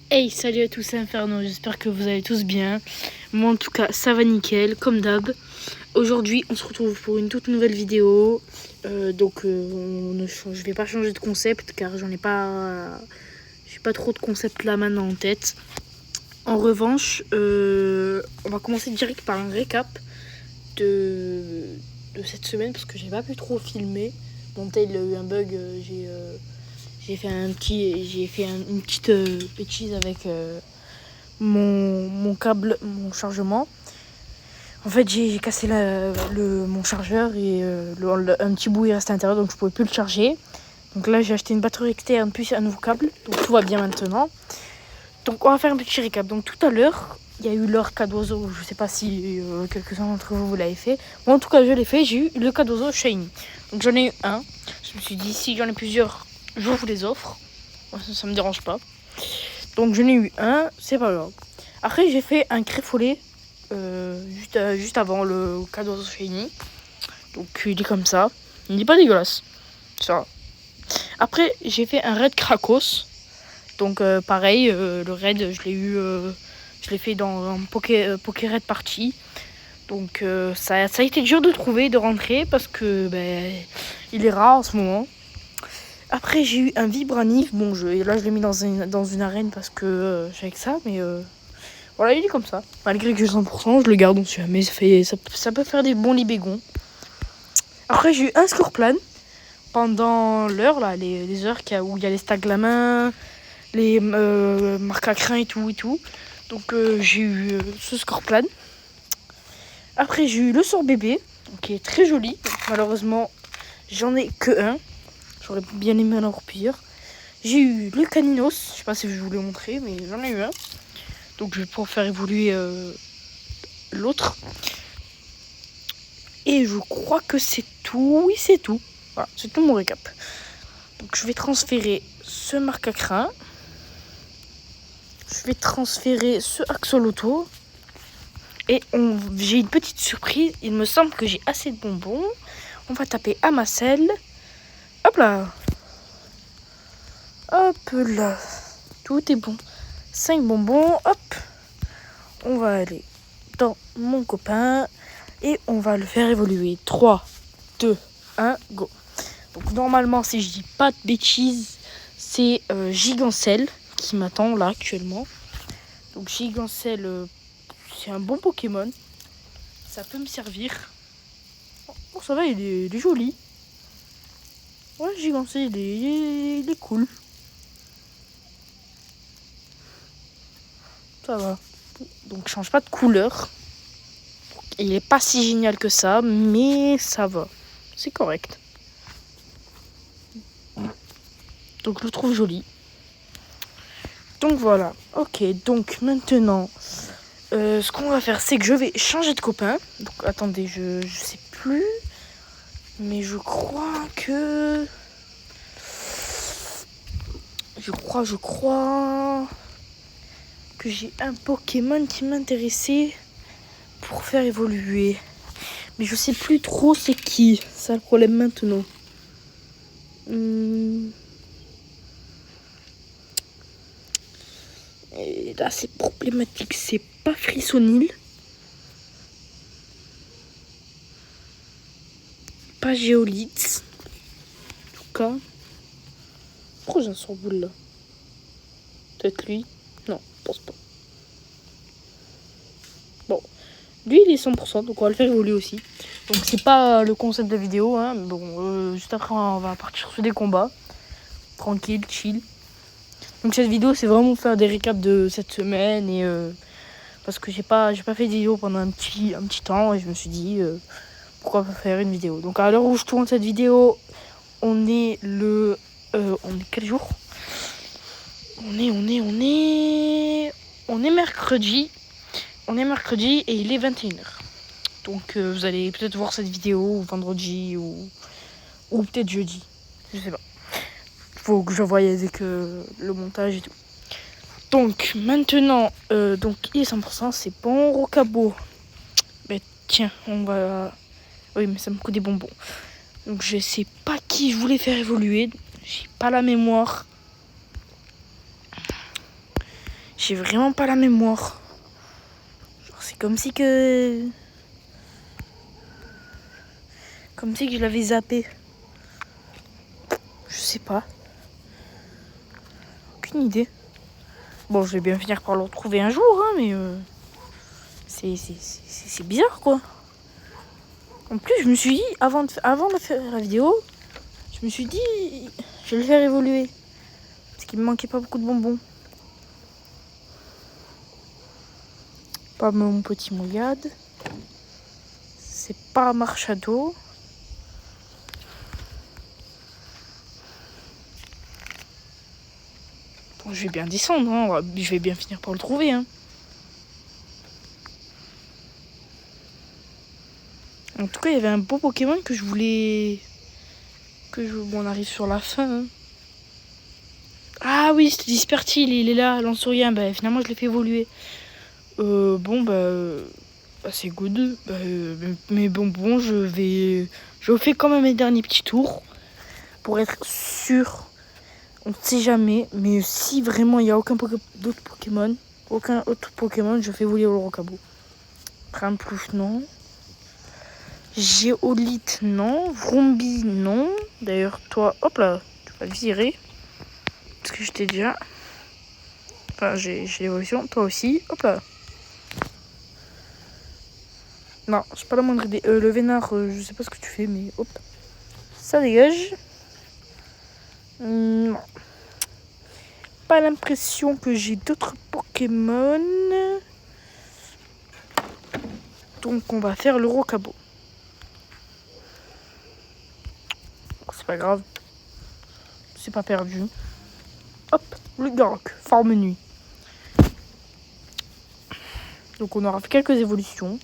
Hey, salut à tous, c'est Inferno, j'espère que vous allez tous bien. Moi en tout cas, ça va nickel, comme d'hab. Aujourd'hui, on se retrouve pour une toute nouvelle vidéo. Je vais pas changer de concept car j'ai pas trop de concept là maintenant en tête. En revanche, on va commencer direct par un récap de cette semaine parce que j'ai pas pu trop filmer. Mon tel a eu un bug, j'ai fait une petite bêtise avec mon câble, mon chargement. En fait, j'ai cassé mon chargeur et un petit bout est resté à l'intérieur, donc je pouvais plus le charger. Donc là, j'ai acheté une batterie externe puis un nouveau câble, donc tout va bien maintenant. Donc on va faire un petit récap. Donc tout à l'heure, il y a eu l'heure cas d'oiseau. Je sais pas si quelques-uns d'entre vous l'avez fait. Moi, en tout cas, je l'ai fait. J'ai eu le cas d'oiseau shiny. Donc j'en ai eu un. Je me suis dit, si j'en ai plusieurs, je vous les offre. Ça me dérange pas. Donc j'en ai eu un, c'est pas grave. Après, j'ai fait un créfollet juste avant le cas d'oiseau shiny. Donc il est comme ça. Il n'est pas dégueulasse. Ça. Après, j'ai fait un raid Krakos. Donc pareil, le raid, je l'ai fait dans un Poké-Raid Party. Donc ça a été dur de trouver, de rentrer, parce que il est rare en ce moment. Après, j'ai eu un Vibranif. Bon, là, je l'ai mis dans une arène parce que j'ai que ça, mais voilà, il est comme ça. Malgré que j'ai 100%, je le garde, on sait jamais, ça peut faire des bons libégons. Après, j'ai eu un Scorpion pendant l'heure, là, les heures où il y a les staglamins, les marques à crin et tout. Donc j'ai eu ce Scorpion. Après j'ai eu le sort bébé, qui est très joli. Malheureusement j'en ai que un. J'aurais bien aimé en avoir plusieurs. J'ai eu le Caninos, je sais pas si je vous l'ai montré, mais j'en ai eu un. Donc je vais pouvoir faire évoluer l'autre. Et je crois que c'est tout. Oui, c'est tout. Voilà, c'est tout mon récap. Donc je vais transférer ce marque à crin. Je vais transférer ce Axolotl. Et j'ai une petite surprise. Il me semble que j'ai assez de bonbons. On va taper Amacel. Hop là. Hop là. Tout est bon. 5 bonbons. Hop. On va aller dans mon copain. Et on va le faire évoluer. 3, 2, 1, go. Donc normalement, si je dis pas de bêtises, c'est Gigancel qui m'attend là actuellement. Donc Gigancel, c'est un bon Pokémon. Ça peut me servir. Oh, ça va, il est joli. Ouais, Gigancel, il est cool. Ça va. Donc, change pas de couleur. Il est pas si génial que ça, mais ça va. C'est correct. Donc, je le trouve joli. Donc, voilà. Ok, donc maintenant, ce qu'on va faire, c'est que je vais changer de copain. Donc, attendez, je sais plus. Mais je crois que... Je crois que j'ai un Pokémon qui m'intéressait pour faire évoluer. Mais je sais plus trop c'est qui. C'est le problème maintenant. Et là, c'est problématique. C'est pas Frissonil. Pas Géolitz. En tout cas. Pourquoi j'ai un surboule là? Peut-être lui. Non, je pense pas. Bon. Lui, il est 100%, donc on va le faire évoluer aussi. Donc c'est pas le concept de la vidéo, hein. Bon, juste après, on va partir sur des combats. Tranquille, chill. Donc cette vidéo, c'est vraiment faire des récaps de cette semaine et parce que j'ai pas fait de vidéo pendant un petit temps et je me suis dit pourquoi pas faire une vidéo. Donc à l'heure où je tourne cette vidéo, on est quel jour? On est mercredi. On est mercredi et il est 21h. Donc vous allez peut-être voir cette vidéo vendredi ou peut-être jeudi. Je sais pas. Faut que je voie avec le montage et tout. Donc maintenant, donc il est 100%, c'est bon. Rocabo. Ben tiens, on va... Oui, mais ça me coûte des bonbons. Donc je sais pas qui je voulais faire évoluer. J'ai pas la mémoire. J'ai vraiment pas la mémoire. Genre, c'est comme si que... Comme si que je l'avais zappé. Je sais pas. Aucune idée. Bon, je vais bien finir par le retrouver un jour, hein, mais... C'est bizarre, quoi. En plus, je me suis dit, avant de faire la vidéo, je me suis dit, je vais le faire évoluer. Parce qu'il me manquait pas beaucoup de bonbons. Pas mon petit mouillade. C'est pas Marchado. Bon, je vais bien descendre, hein. Je vais bien finir par le trouver, hein. En tout cas, il y avait un beau Pokémon que je voulais... Bon, on arrive sur la fin, hein. Ah oui, c'était Dispertil, il est là, Lanceurien. Bah, finalement, je l'ai fait évoluer. Bon, c'est good. Mais bon, je fais quand même mes derniers petits tours. Pour être sûr. On ne sait jamais. Mais si vraiment il n'y a aucun d'autre Pokémon, je fais évoluer le Rocabo. Ramplouche, non. Géolite, non. Vrombi, non. D'ailleurs, toi, hop là, tu vas le virer. Parce que je t'ai déjà... Enfin, j'ai l'évolution. Toi aussi, hop là. Non, j'ai pas la moindre idée. Le Vénard, je sais pas ce que tu fais, mais hop. Ça dégage. Non. Pas l'impression que j'ai d'autres Pokémon. Donc on va faire le Rocabo. C'est pas grave. C'est pas perdu. Hop, le Garok, forme nuit. Donc on aura fait quelques évolutions.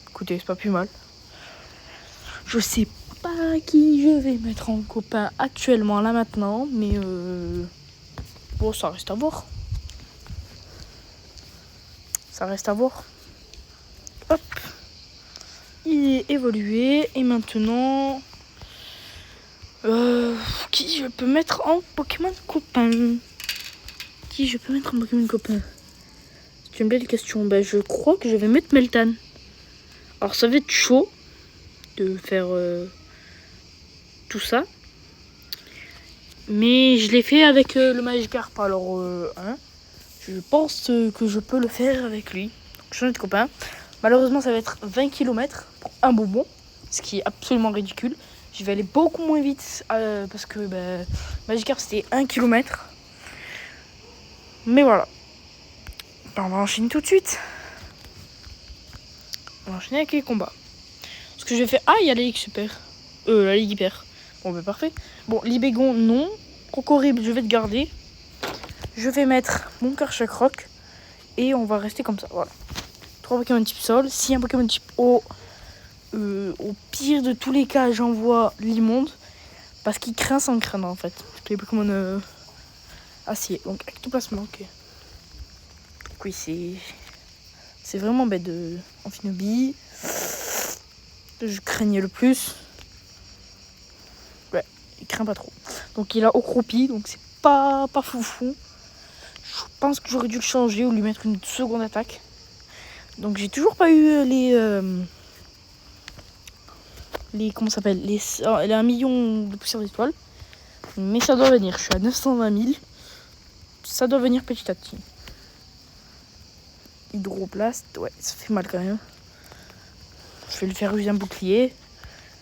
Écoutez, c'est pas plus mal. Je sais pas qui je vais mettre en copain actuellement, là maintenant. Mais bon, ça reste à voir. Ça reste à voir. Hop. Il est évolué. Et maintenant... qui je peux mettre en Pokémon copain? Qui je peux mettre en Pokémon copain? C'est une belle question. Ben, je crois que je vais mettre Meltan. Alors ça va être chaud de faire tout ça. Mais je l'ai fait avec le Magikarp. Alors je pense que je peux le faire avec lui. Donc je suis notre copain. Malheureusement ça va être 20 km pour un bonbon. Ce qui est absolument ridicule. Je vais aller beaucoup moins vite parce que Magikarp c'était 1 km. Mais voilà. On va enchaîner tout de suite. On va enchaîner avec les combats. Ce que je vais faire... Ah, il y a la Ligue Super. La Ligue Hyper. Bon, bah parfait. Bon, Libégon, non. Cocorib, je vais te garder. Je vais mettre mon Karchakroc. Et on va rester comme ça, voilà. 3 Pokémon type sol. Si un Pokémon type eau, au pire de tous les cas, j'envoie l'immonde. Parce qu'il craint sans craindre, en fait. Les Pokémon acier. Donc, ectoplasme, ok. Donc oui, c'est vraiment bête de Amphinobie. Je craignais le plus. Ouais, il craint pas trop. Donc il a Ocroupi, donc c'est pas foufou. Je pense que j'aurais dû le changer ou lui mettre une seconde attaque. Donc j'ai toujours pas eu comment ça s'appelle, les 1 million de poussières d'étoiles. Mais ça doit venir, je suis à 920 000. Ça doit venir petit à petit. Hydroblast, ouais, ça fait mal quand même. Je vais le faire user un bouclier.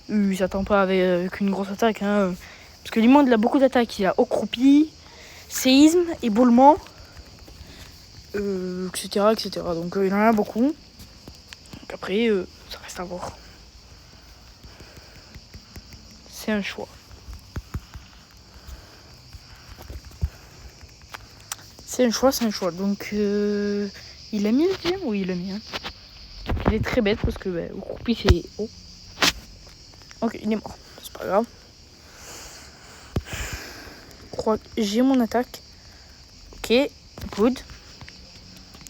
Il s'attend pas avec une grosse attaque, hein. Parce que l'immonde, il a beaucoup d'attaques. Il a Ocroupi, séisme, éboulement, etc., etc. Donc il en a beaucoup. Donc après, ça reste à voir. C'est un choix. C'est un choix. Donc il a mis le bien? Oui, il a mis. Hein. Il est très bête parce que Ocroupi, c'est haut. Ok, il est mort. C'est pas grave. Je crois que j'ai mon attaque. Ok, good.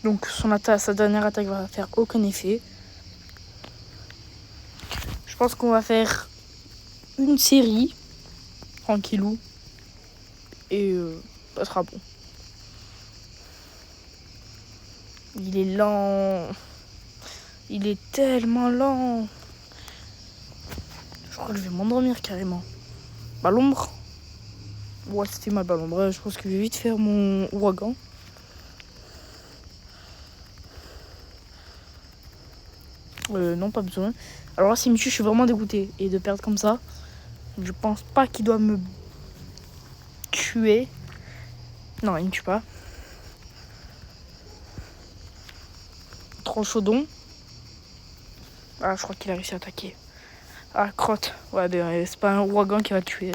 Donc sa dernière attaque va faire aucun effet. Je pense qu'on va faire une série. Tranquillou. Et ça sera bon. Il est lent. Il est tellement lent. Je crois que je vais m'endormir carrément. Bah l'ombre. Ouais, c'était mal bah l'ombre. Je pense que je vais vite faire mon ouragan. Non, pas besoin. Alors là, s'il me tue, je suis vraiment dégoûté. Et de perdre comme ça, je pense pas qu'il doit me tuer. Non, il me tue pas. Trop chaudon. Ah, je crois qu'il a réussi à attaquer. Ah, crotte. Ouais, ben, c'est pas un ouragan qui va le tuer.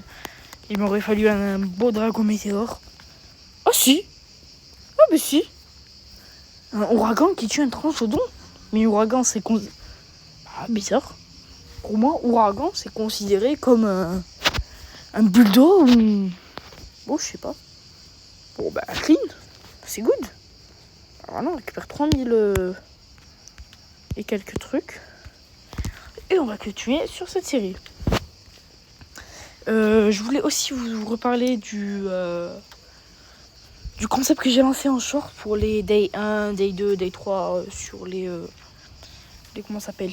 Il m'aurait fallu un beau dragon météore. Oh si. Ah ben si. Un ouragan qui tue un transchaudon. Mais ouragan, c'est... Ah, bizarre. Pour moi, ouragan, c'est considéré comme un bulldo ou... Bon, je sais pas. Bon, bah, clean. C'est good. Alors là, on récupère 3000 et quelques trucs. Et on va continuer sur cette série. Je voulais aussi vous reparler du concept que j'ai lancé en short pour les Day 1, Day 2, Day 3 sur les comment ça s'appelle,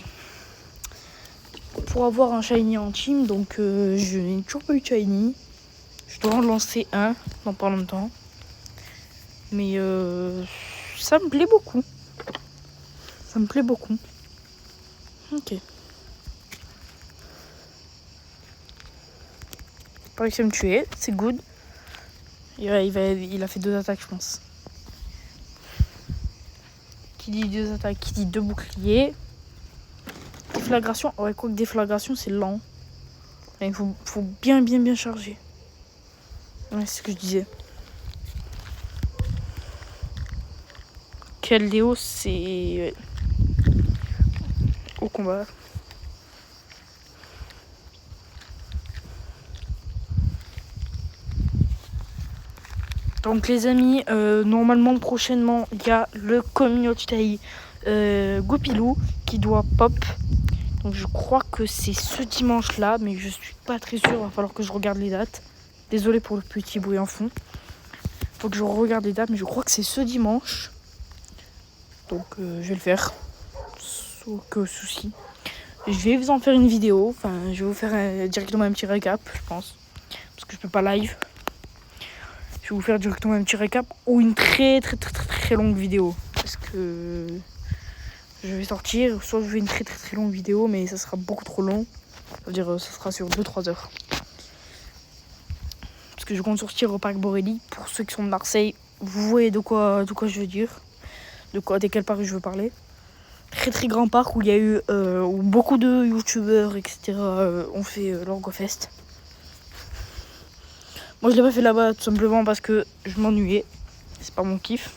pour avoir un shiny en team. Donc je n'ai toujours pas eu de shiny. Je dois en lancer un dans pas longtemps. Mais ça me plaît beaucoup. Ça me plaît beaucoup. Ok. Pas réussi à me tuer, c'est good. Il a fait 2 attaques, je pense. Qui dit 2 attaques, qui dit 2 boucliers. Déflagration, ouais, quoi que déflagration, c'est lent. Il faut bien charger. Ouais, c'est ce que je disais. Keldeo, c'est au combat. Donc les amis, normalement prochainement il y a le community Goupilou qui doit pop. Donc je crois que c'est ce dimanche là, mais je suis pas très sûre, il va falloir que je regarde les dates. Désolé pour le petit bruit en fond. Faut que je regarde les dates, mais je crois que c'est ce dimanche. Donc je vais le faire. Sans aucun souci. Je vais vous en faire une vidéo. Enfin, je vais vous faire directement un petit récap, je pense. Parce que je peux pas live. Je vais vous faire directement un petit récap ou une très longue vidéo. Parce que je vais sortir, soit je fais une très longue vidéo, mais ça sera beaucoup trop long. Ça veut dire ça sera sur 2-3 heures. Parce que je compte sortir au parc Borelli. Pour ceux qui sont de Marseille, vous voyez de quoi je veux dire. De quel parc je veux parler. Très grand parc où il y a eu où beaucoup de youtubeurs, etc. Ont fait leur GoFest. Moi je l'ai pas fait là-bas tout simplement parce que je m'ennuyais. C'est pas mon kiff.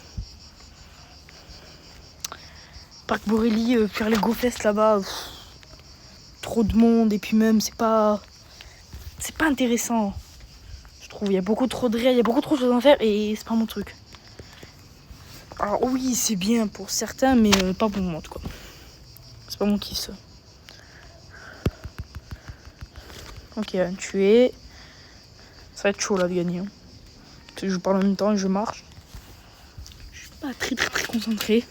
Parc Borelli, faire les GoFest là-bas, trop de monde et puis même c'est pas intéressant. Je trouve il y a beaucoup trop de raids, il y a beaucoup trop de choses à faire et c'est pas mon truc. Alors oui c'est bien pour certains mais pas pour moi en tout cas. C'est pas mon kiff ça. Ok, un tué. Ça va être chaud là de gagner. Parce que je parle en même temps et je marche. Je suis pas très concentré.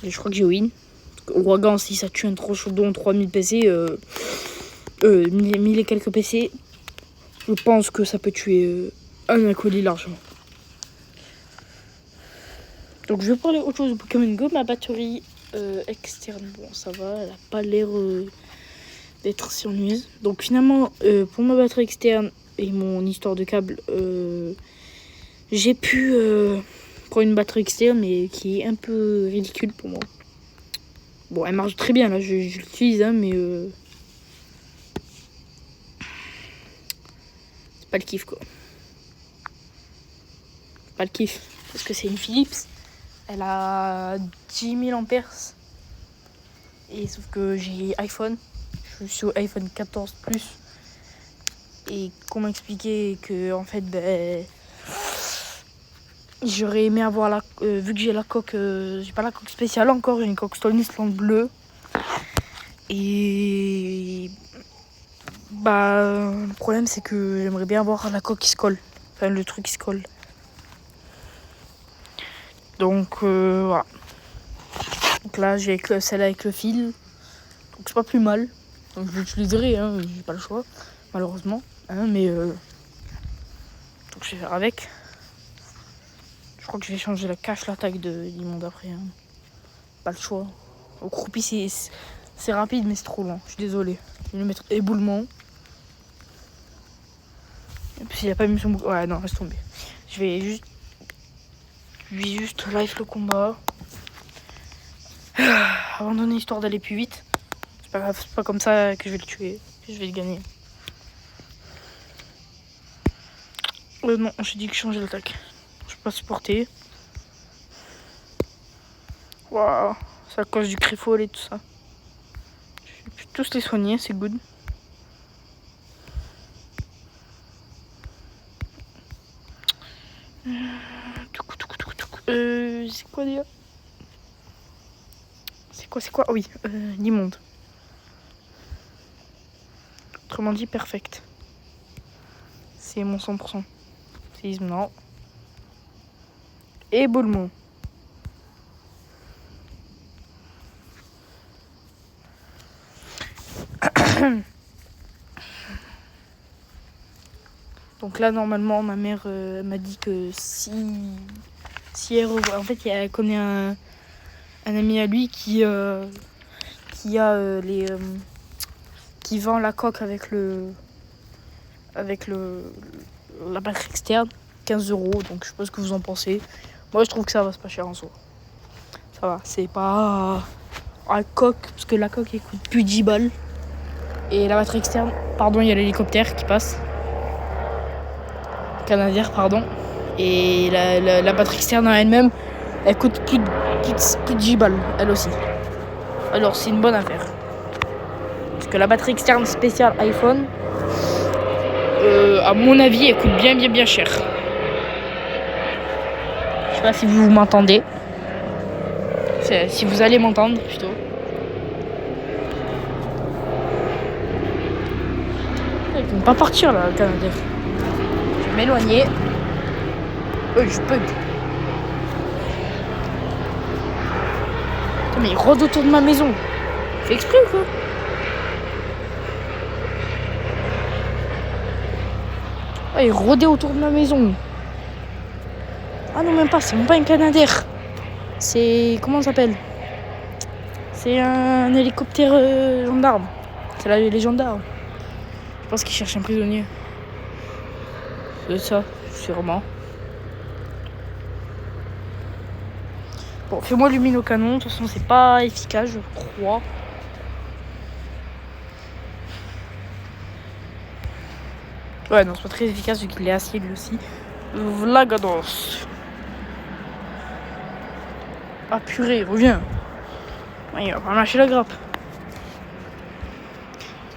Et je crois que j'ai win. Ouragan, si ça tue un trop chaudon, 3000 PC, 1000 et quelques PC, je pense que ça peut tuer un acolyte largement. Donc je vais parler autre chose de Pokémon Go. Ma batterie externe, bon ça va, elle a pas l'air d'être si ennuyeuse. Donc finalement, pour ma batterie externe et mon histoire de câble, j'ai pu prendre une batterie externe mais qui est un peu ridicule pour moi. Bon, elle marche très bien là, je l'utilise, hein, mais c'est pas le kiff quoi. Pas le kiff, parce que c'est une Philips, elle a 10 000 ampères. Et sauf que j'ai iPhone, je suis au iPhone 14 Plus. Et comment expliquer que en fait, j'aurais aimé avoir vu que j'ai la coque, j'ai pas la coque spéciale encore, j'ai une coque Stone Island bleue. Et le problème c'est que j'aimerais bien avoir la coque qui se colle. Enfin, le truc qui se colle. Donc, voilà. Donc là, j'ai celle avec le fil. Donc, c'est pas plus mal. Donc, je l'utiliserai, hein. J'ai pas le choix, malheureusement. Hein, mais, donc, je vais faire avec. Je crois que je vais changer la cache, l'attaque d'Immonde après. Hein. Pas le choix. Au croupi, c'est rapide, mais c'est trop lent. Je suis désolé. Je vais lui mettre éboulement. Et puis, il a pas mis son bouclier. Ouais, non, laisse tomber. Je vais juste live le combat. Abandonner histoire d'aller plus vite. C'est pas grave, c'est pas comme ça que je vais le tuer. Que je vais le gagner. Non, j'ai dit que je changeais d'attaque. Je peux pas supporter. Waouh, c'est à cause du crifol et tout ça. Je vais tous les soigner, c'est good. C'est quoi déjà? C'est quoi? Oh oui, l'immonde. Autrement dit, perfect. C'est mon 100%. Séisme, non. Éboulement. Donc là, normalement, ma mère m'a dit que si elle revoit... En fait, elle connaît un ami à lui qui vend la coque avec la batterie externe, 15 €. Donc je sais pas ce que vous en pensez. Moi, je trouve que ça va, c'est pas cher en soi. Ça va, c'est pas la coque, parce que la coque elle coûte plus 10 balles. Et la batterie externe, pardon, il y a l'hélicoptère qui passe. Canadair, pardon. Et la batterie externe en elle-même, elle coûte plus de 10 balles, elle aussi. Alors c'est une bonne affaire. Parce que la batterie externe spéciale iPhone, à mon avis, elle coûte bien cher. Je sais pas si vous m'entendez. Si vous allez m'entendre plutôt. Ils vont pas partir là, le Canadair. Je vais m'éloigner. Je bug. Mais il rôde autour de ma maison. Fait exprès ou quoi? Il rôdait autour de ma maison. Ah non, même pas, c'est même pas un Canadair. C'est... Comment ça s'appelle? C'est un hélicoptère gendarme. C'est là les gendarmes. Je pense qu'ils cherchent un prisonnier. C'est ça, sûrement. Bon, fais-moi allumer au canon. De toute façon, c'est pas efficace, je crois. Ouais, non, c'est pas très efficace vu qu'il est acier lui aussi. Vlagados. Ah purée, reviens. Ouais, il va pas lâcher la grappe.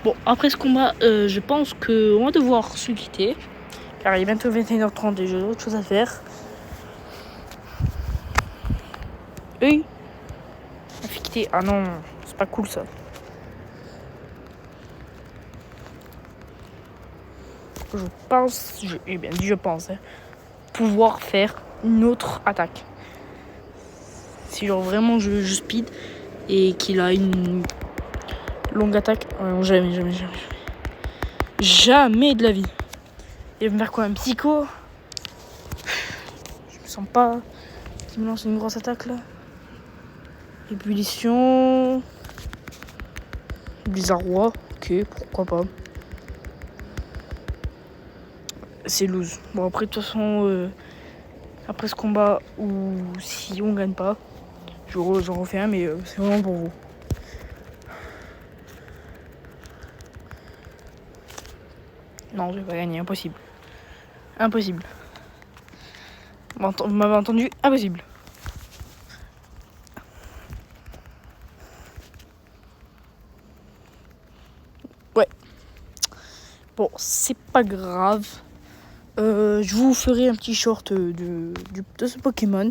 Bon, après ce combat, je pense qu'on va devoir se quitter. Car il est bientôt 21h30 et j'ai autre chose à faire. Oui. On va quitter. Ah non, c'est pas cool ça. Je pense, j'ai bien dit je pense, pouvoir faire une autre attaque. Si genre vraiment je speed et qu'il a une longue attaque, jamais de la vie. Il va me faire quoi, un psycho? Je me sens pas qu'il me lance une grosse attaque là. Ébullition, Blizzard-Roi, ok, pourquoi pas. C'est loose. Bon après de toute façon, après ce combat, ou si on gagne pas, j'en refais un, mais c'est vraiment pour vous. Non, je vais pas gagner, impossible. Impossible. Vous m'avez entendu? Impossible. Ouais. Bon, c'est pas grave. Je vous ferai un petit short de ce Pokémon.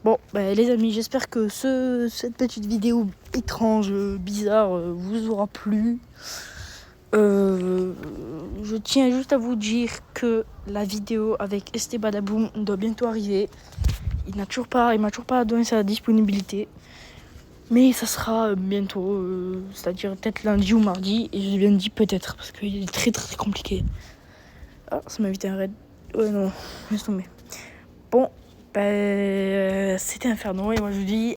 Bon, les amis, j'espère que cette petite vidéo étrange, bizarre, vous aura plu. Je je tiens juste à vous dire que la vidéo avec Estebadaboum doit bientôt arriver. Il m'a toujours pas donné sa disponibilité. Mais ça sera bientôt, c'est-à-dire peut-être lundi ou mardi. Et j'ai bien dit peut-être, parce qu'il est très très compliqué. Ah, ça m'a évité un raid. Ouais, non, laisse tomber. Bon, c'était Inferno, et moi je vous dis